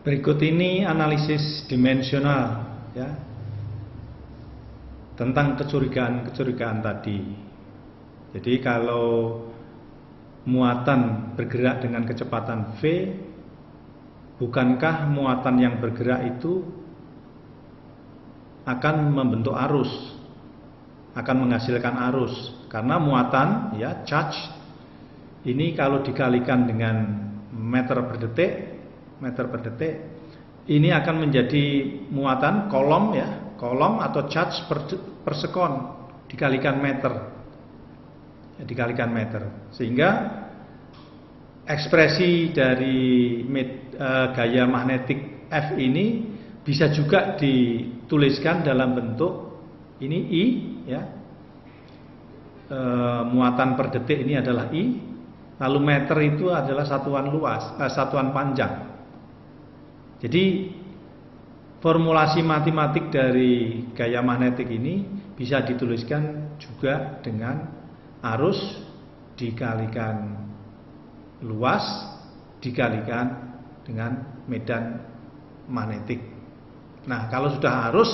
Berikut ini analisis dimensional ya, tentang kecurigaan tadi. Jadi kalau muatan bergerak dengan kecepatan V, bukankah muatan yang bergerak itu akan membentuk arus, akan menghasilkan arus? Karena muatan ya, charge ini kalau dikalikan dengan meter per detik, ini akan menjadi muatan kolom ya, kolom atau charge per sekon dikalikan meter. Sehingga ekspresi dari gaya magnetik F ini bisa juga dituliskan dalam bentuk ini I ya, muatan per detik ini adalah I, lalu meter itu adalah satuan luas, satuan panjang. Jadi formulasi matematik dari gaya magnetik ini bisa dituliskan juga dengan arus dikalikan luas dikalikan dengan medan magnetik. Nah, kalau sudah arus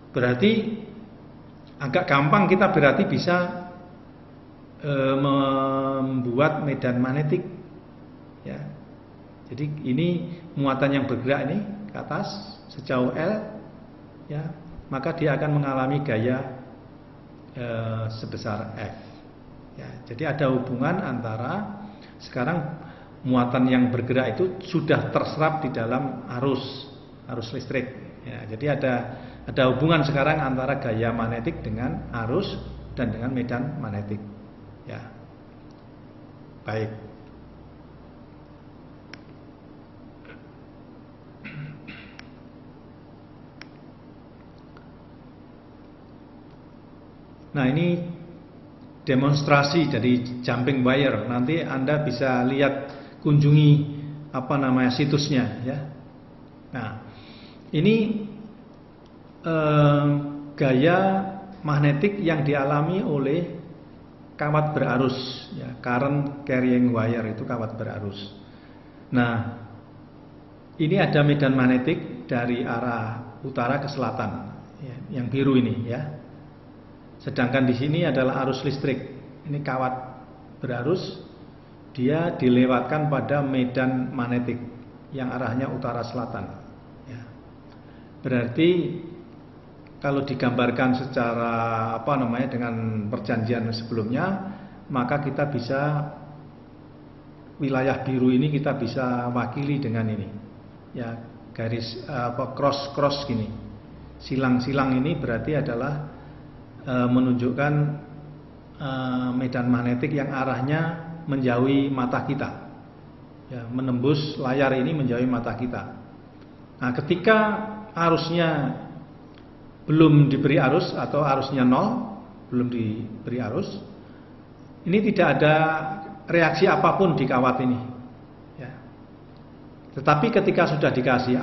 berarti agak gampang, kita berarti bisa membuat medan magnetik ya. Jadi ini muatan yang bergerak ini ke atas sejauh L ya, maka dia akan mengalami gaya sebesar F ya. Jadi ada hubungan antara sekarang muatan yang bergerak itu sudah terserap di dalam arus listrik ya. Jadi ada hubungan sekarang antara gaya magnetik dengan arus dan dengan medan magnetik ya. Baik. Nah, ini demonstrasi dari jumping wire. Nanti Anda bisa lihat, kunjungi situsnya ya. Nah, ini gaya magnetik yang dialami oleh kawat berarus ya, current carrying wire itu kawat berarus. Nah, ini ada medan magnetik dari arah utara ke selatan ya, yang biru ini ya. Sedangkan di sini adalah arus listrik. Ini kawat berarus, dia dilewatkan pada medan magnetik yang arahnya utara selatan ya. Berarti kalau digambarkan secara dengan perjanjian sebelumnya, maka kita bisa wilayah biru ini kita bisa wakili dengan ini ya, garis cross gini. Silang-silang ini berarti adalah menunjukkan medan magnetik yang arahnya menjauhi mata kita ya, menembus layar ini menjauhi mata kita. Nah, ketika arusnya belum diberi arus atau arusnya nol, belum diberi arus, ini tidak ada reaksi apapun di kawat ini ya. Tetapi ketika sudah dikasih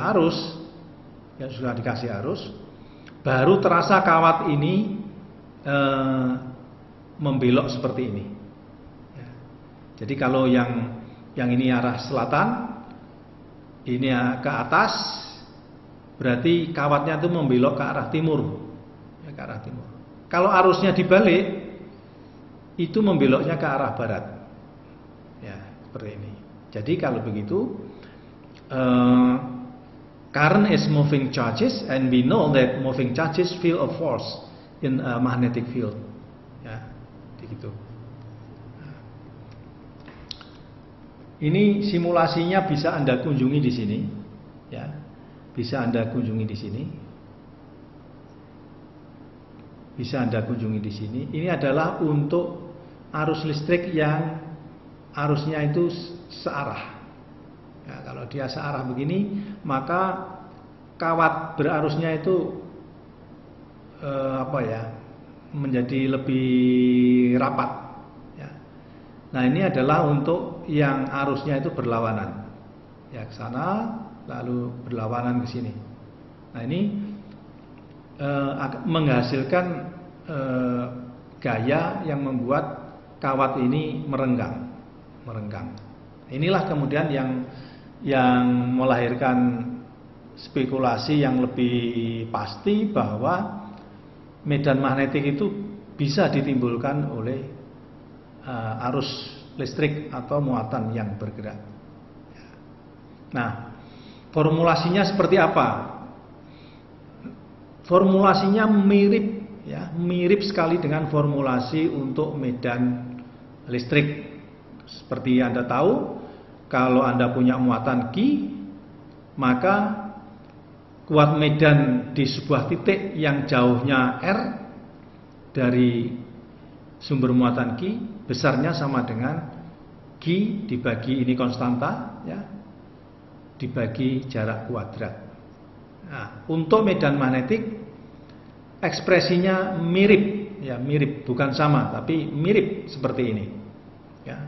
arus, baru terasa kawat ini membelok seperti ini ya. Jadi kalau yang ini arah selatan, ini ke atas, berarti kawatnya itu membelok ke arah timur ya, ke arah timur. Kalau arusnya dibalik, itu membeloknya ke arah barat ya, seperti ini. Jadi kalau begitu, current is moving charges, and we know that moving charges feel a force in a magnetic field ya, begitu. Ini simulasinya bisa Anda kunjungi di sini ya, bisa Anda kunjungi di sini, Ini adalah untuk arus listrik yang arusnya itu searah ya. Kalau dia searah begini, maka kawat berarusnya itu menjadi lebih rapat ya. Nah, ini adalah untuk yang arusnya itu berlawanan ya, ke sana lalu berlawanan ke sini. Nah, ini menghasilkan gaya yang membuat kawat ini merenggang. Inilah kemudian yang yang melahirkan spekulasi yang lebih pasti bahwa medan magnetik itu bisa ditimbulkan oleh arus listrik atau muatan yang bergerak. Nah, formulasinya seperti apa? Formulasinya mirip, ya, mirip sekali dengan formulasi untuk medan listrik. Seperti Anda tahu, kalau Anda punya muatan Q, maka kuat medan di sebuah titik yang jauhnya R dari sumber muatan Q, besarnya sama dengan Q dibagi ini konstanta, ya, dibagi jarak kuadrat. Nah, untuk medan magnetik ekspresinya mirip, ya, mirip, bukan sama, tapi mirip seperti ini, ya.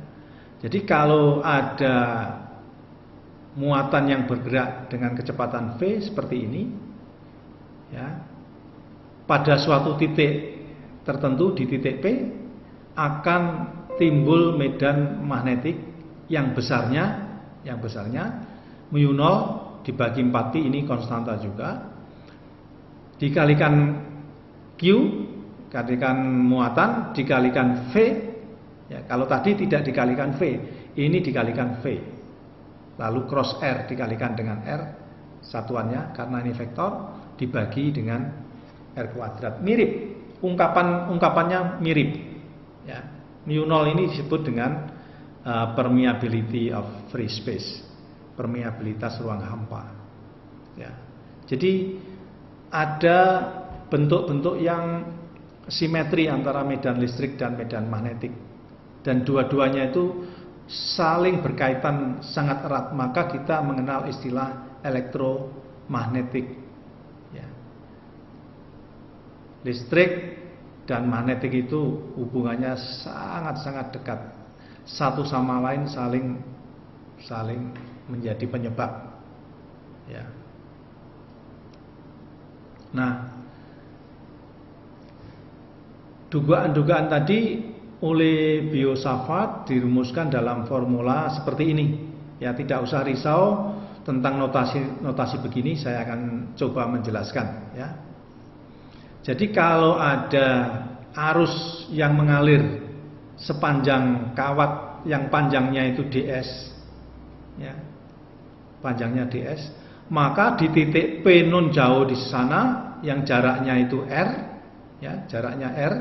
Jadi kalau ada muatan yang bergerak dengan kecepatan v seperti ini, ya, pada suatu titik tertentu di titik P akan timbul medan magnetik yang besarnya mu0 dibagi 4pi ini konstanta juga, dikalikan Q, kalikan muatan, dikalikan V, ya, kalau tadi tidak dikalikan V, ini dikalikan V, lalu cross R dikalikan dengan R satuannya karena ini vektor, dibagi dengan R kuadrat. Mirip, ungkapannya mirip, ya. mu0 ini disebut dengan permeability of free space, permeabilitas ruang hampa, ya. Jadi ada bentuk-bentuk yang simetri antara medan listrik dan medan magnetik, dan dua-duanya itu saling berkaitan sangat erat. Maka kita mengenal istilah elektromagnetik, ya. Listrik dan magnetik itu hubungannya sangat-sangat dekat, satu sama lain saling menjadi penyebab, ya. Nah, dugaan-dugaan tadi oleh Biot-Savart dirumuskan dalam formula seperti ini, ya. Tidak usah risau tentang notasi begini, saya akan coba menjelaskan, ya. Jadi kalau ada arus yang mengalir sepanjang kawat yang panjangnya itu ds, ya, panjangnya ds, maka di titik P non jauh di sana yang jaraknya itu R, ya, jaraknya R,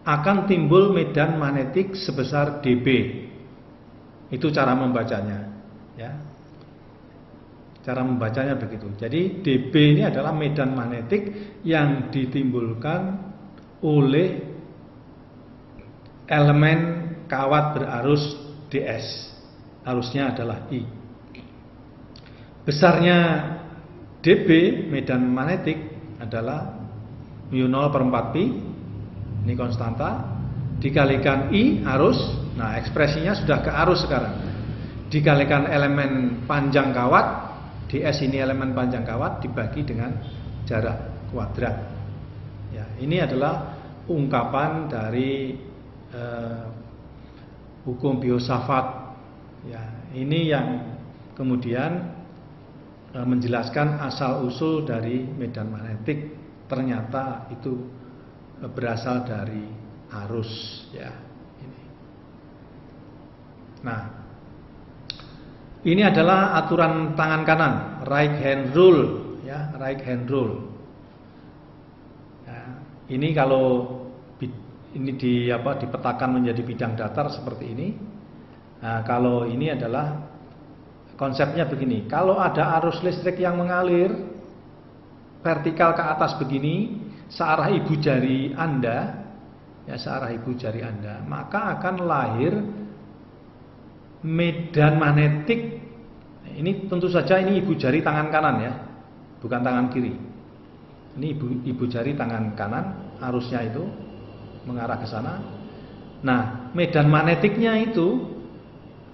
akan timbul medan magnetik sebesar dB. Itu cara membacanya, ya. Cara membacanya begitu. Jadi dB ini adalah medan magnetik yang ditimbulkan oleh elemen kawat berarus ds. Arusnya adalah I. Besarnya dB medan magnetik adalah mu0 per 4pi, ini konstanta, dikalikan I arus. Nah, ekspresinya sudah ke arus sekarang, dikalikan elemen panjang kawat, ds ini elemen panjang kawat, dibagi dengan jarak kuadrat, ya. Ini adalah ungkapan dari hukum Biot-Savart, ya. Ini yang kemudian menjelaskan asal-usul dari medan magnetik. Ternyata itu berasal dari arus, ya. Ini. Nah, ini adalah aturan tangan kanan, right hand rule, ya, right hand rule. Ya, ini kalau ini dipetakan menjadi bidang datar seperti ini. Nah, kalau ini adalah konsepnya begini, kalau ada arus listrik yang mengalir vertikal ke atas begini, searah ibu jari Anda, ya, searah ibu jari Anda, maka akan lahir medan magnetik. Ini tentu saja ini ibu jari tangan kanan, ya, bukan tangan kiri. Ini ibu jari tangan kanan, arusnya itu mengarah ke sana. Nah, medan magnetiknya itu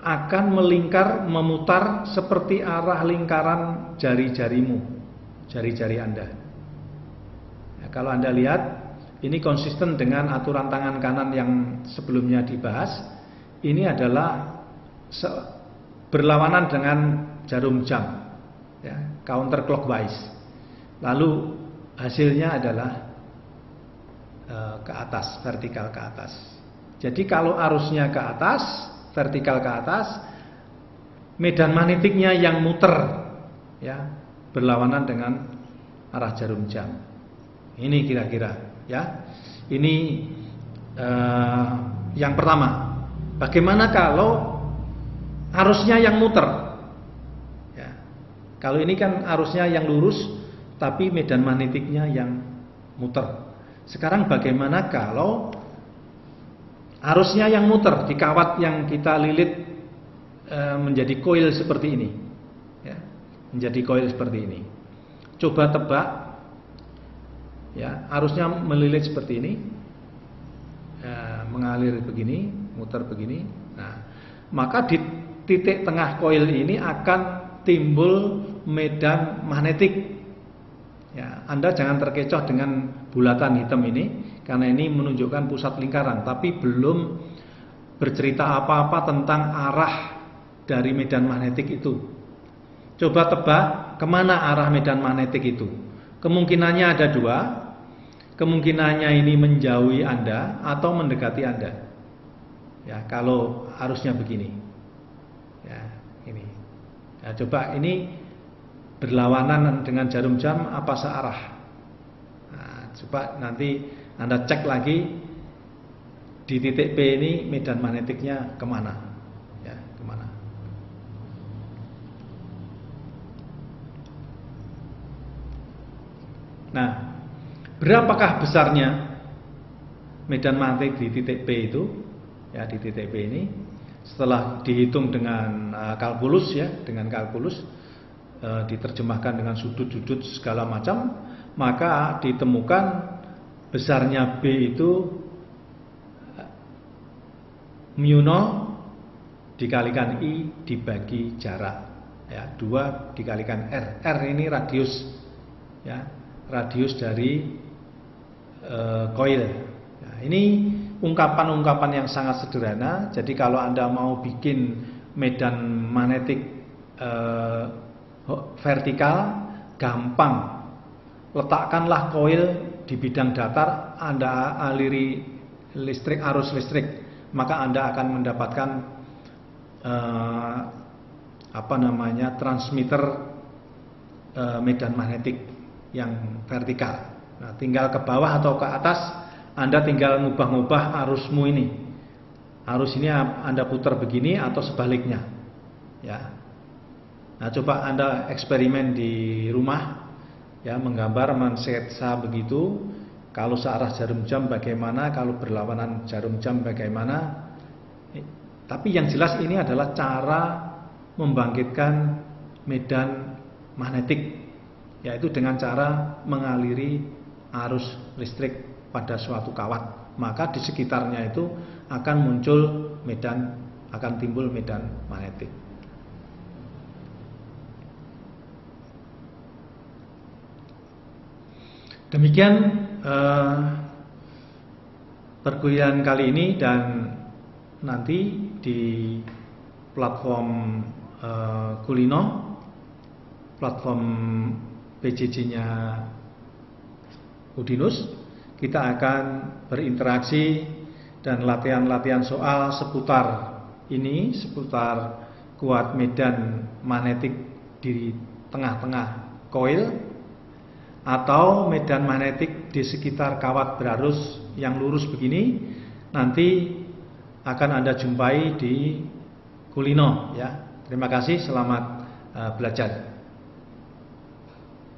akan melingkar, memutar seperti arah lingkaran jari-jarimu, jari-jari Anda. Ya, kalau Anda lihat, ini konsisten dengan aturan tangan kanan yang sebelumnya dibahas. Ini adalah berlawanan dengan jarum jam, ya, counter clockwise. Lalu hasilnya adalah ke atas, vertikal ke atas. Jadi kalau arusnya ke atas, vertikal ke atas, medan magnetiknya yang muter, ya, berlawanan dengan arah jarum jam. Ini kira-kira, ya. Ini yang pertama. Bagaimana kalau arusnya yang muter? Ya. Kalau ini kan arusnya yang lurus, tapi medan magnetiknya yang muter. Sekarang bagaimana kalau arusnya yang muter di kawat yang kita lilit menjadi koil seperti ini, ya, menjadi koil seperti ini. Coba tebak, ya, arusnya melilit seperti ini, mengalir begini, muter begini. Nah, maka di titik tengah koil ini akan timbul medan magnetik. Ya, Anda jangan terkecoh dengan bulatan hitam ini, karena ini menunjukkan pusat lingkaran, tapi belum bercerita apa-apa tentang arah dari medan magnetik itu. Coba tebak kemana arah medan magnetik itu. Kemungkinannya ada dua. Kemungkinannya ini menjauhi Anda atau mendekati Anda. Ya, kalau arusnya begini. Ya, ini. Ya, coba ini berlawanan dengan jarum jam apa searah. Nah, coba nanti Anda cek lagi di titik P ini medan magnetiknya kemana, ya, kemana. Nah, berapakah besarnya medan magnetik di titik P itu, ya, di titik P ini? Setelah dihitung dengan kalkulus, ya, dengan kalkulus, diterjemahkan dengan sudut-sudut segala macam, maka ditemukan besarnya B itu μ0 dikalikan I dibagi jarak, ya, 2 dikalikan R. R ini radius, ya, radius dari koil. Nah, ini ungkapan-ungkapan yang sangat sederhana. Jadi kalau Anda mau bikin medan magnetik vertikal, gampang. Letakkanlah koil di bidang datar, Anda aliri listrik, arus listrik, maka Anda akan mendapatkan transmitter medan magnetik yang vertikal. Nah, tinggal ke bawah atau ke atas, Anda tinggal ngubah-ngubah arusmu ini. Arus ini Anda putar begini atau sebaliknya, ya. Nah, coba Anda eksperimen di rumah, ya, menggambar, mensketsa begitu. Kalau searah jarum jam bagaimana, kalau berlawanan jarum jam bagaimana. Tapi yang jelas ini adalah cara membangkitkan medan magnetik, yaitu dengan cara mengaliri arus listrik pada suatu kawat. Maka di sekitarnya itu akan muncul medan, akan timbul medan magnetik. Demikian perkuliahan kali ini, dan nanti di platform Kulino, platform PJJ-nya Udinus, kita akan berinteraksi dan latihan-latihan soal seputar ini, seputar kuat medan magnetik di tengah-tengah koil, atau medan magnetik di sekitar kawat berarus yang lurus begini. Nanti akan Anda jumpai di Kulino, ya. Terima kasih, selamat belajar.